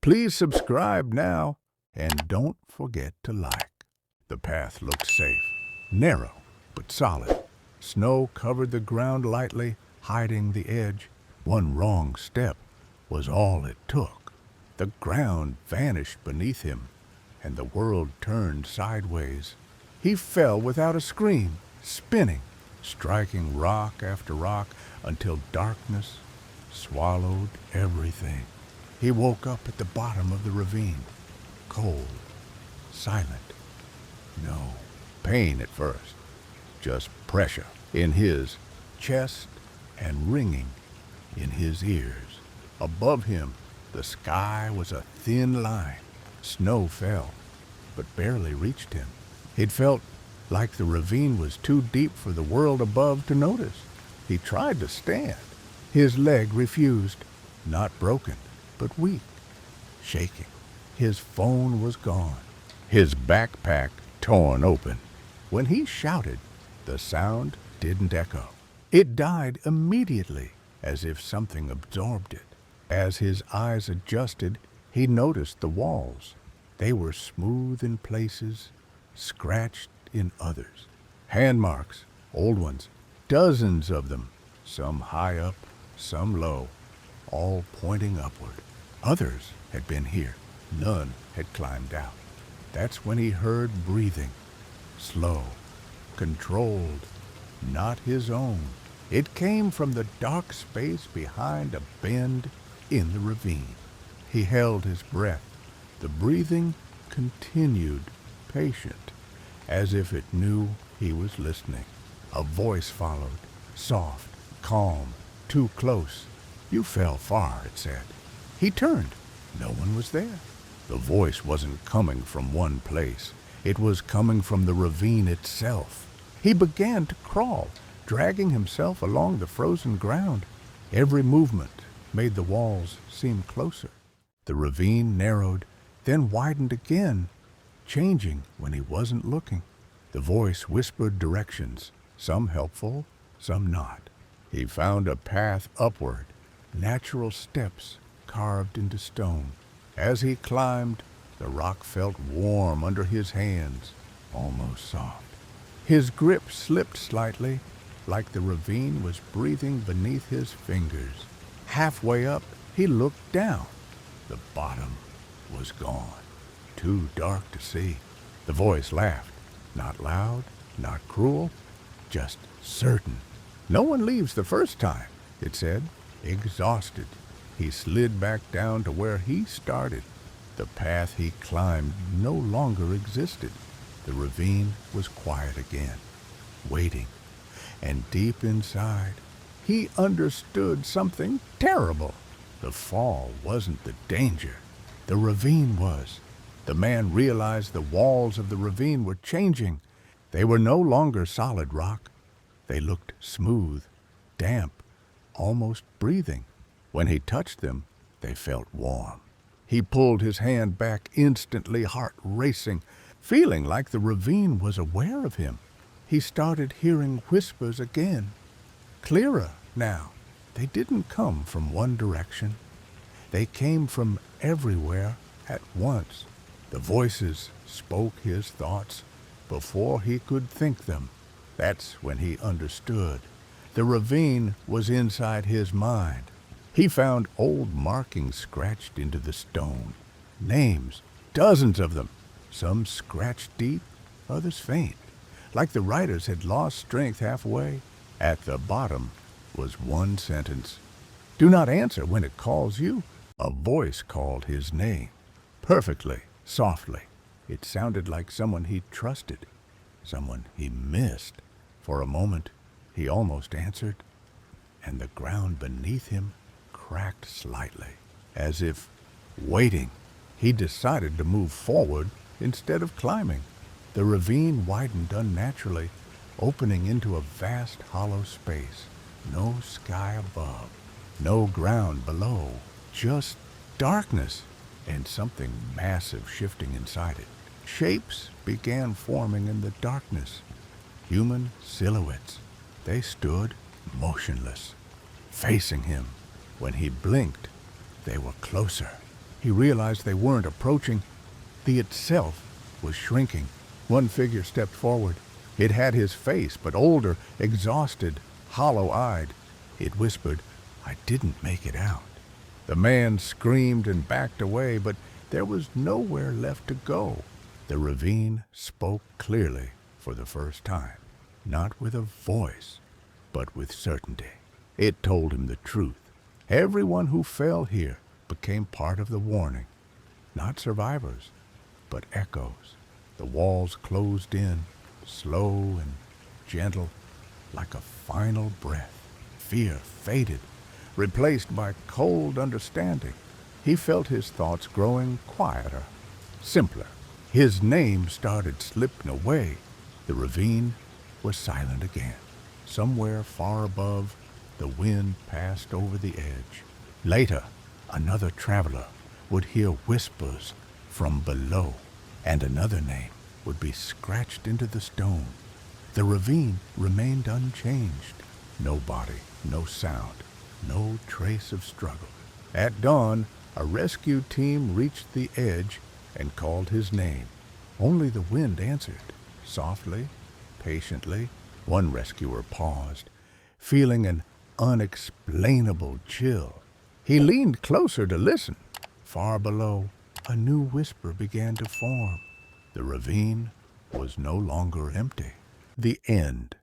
Please subscribe now, and don't forget to like. The path looked safe, narrow but solid. Snow covered the ground lightly, hiding the edge. One wrong step was all it took. The ground vanished beneath him, and the world turned sideways. He fell without a scream, spinning, striking rock after rock until darkness swallowed everything. He woke up at the bottom of the ravine, cold, silent. No pain at first, just pressure in his chest and ringing in his ears. Above him, the sky was a thin line. Snow fell, but barely reached him. It felt like the ravine was too deep for the world above to notice. He tried to stand. His leg refused, not broken, but weak, shaking. His phone was gone, his backpack torn open. When he shouted, the sound didn't echo. It died immediately, as if something absorbed it. As his eyes adjusted, he noticed the walls. They were smooth in places, scratched in others. Hand marks, old ones, dozens of them, some high up, some low, all pointing upward. Others had been here. None had climbed out. That's when he heard breathing, slow, controlled, not his own. It came from the dark space behind a bend in the ravine. He held his breath. The breathing continued, patient, as if it knew he was listening. A voice followed, soft, calm, too close. "You fell far," it said. He turned. No one was there. The voice wasn't coming from one place. It was coming from the ravine itself. He began to crawl, dragging himself along the frozen ground. Every movement made the walls seem closer. The ravine narrowed, then widened again, changing when he wasn't looking. The voice whispered directions, some helpful, some not. He found a path upward, natural steps carved into stone. As he climbed, the rock felt warm under his hands, almost soft. His grip slipped slightly, like the ravine was breathing beneath his fingers. Halfway up, he looked down. The bottom was gone, too dark to see. The voice laughed, not loud, not cruel, just certain. "No one leaves the first time," it said. Exhausted, he slid back down to where he started. The path he climbed no longer existed. The ravine was quiet again, waiting. And deep inside, he understood something terrible. The fall wasn't the danger. The ravine was. The man realized the walls of the ravine were changing. They were no longer solid rock. They looked smooth, damp, almost breathing. When he touched them, they felt warm. He pulled his hand back instantly, heart racing, feeling like the ravine was aware of him. He started hearing whispers again, clearer now. They didn't come from one direction. They came from everywhere at once. The voices spoke his thoughts before he could think them. That's when he understood. The ravine was inside his mind. He found old markings scratched into the stone. Names, dozens of them. Some scratched deep, others faint, like the writers had lost strength halfway. At the bottom was one sentence. "Do not answer when it calls you." A voice called his name, perfectly, softly. It sounded like someone he trusted, someone he missed. For a moment, he almost answered, and the ground beneath him cracked slightly, as if waiting. He decided to move forward instead of climbing. The ravine widened unnaturally, opening into a vast hollow space. No sky above, no ground below, just darkness and something massive shifting inside it. Shapes began forming in the darkness, human silhouettes. They stood motionless, facing him. When he blinked, they were closer. he realized they weren't approaching. The itself was shrinking. One figure stepped forward. It had his face, but older, exhausted, hollow-eyed. It whispered, "I didn't make it out." The man screamed and backed away, but there was nowhere left to go. The ravine spoke clearly for the first time, not with a voice, but with certainty. It told him the truth. Everyone who fell here became part of the warning. Not survivors, but echoes. The walls closed in, slow and gentle, like a final breath. Fear faded, replaced by cold understanding. He felt his thoughts growing quieter, simpler. His name started slipping away. The ravine was silent again. Somewhere far above, the wind passed over the edge. Later, another traveler would hear whispers from below, and another name would be scratched into the stone. The ravine remained unchanged. No body, no sound, no trace of struggle. At dawn, a rescue team reached the edge and called his name. Only the wind answered, softly, patiently. One rescuer paused, feeling an unexplainable chill. He leaned closer to listen. Far below, a new whisper began to form. The ravine was no longer empty. The end.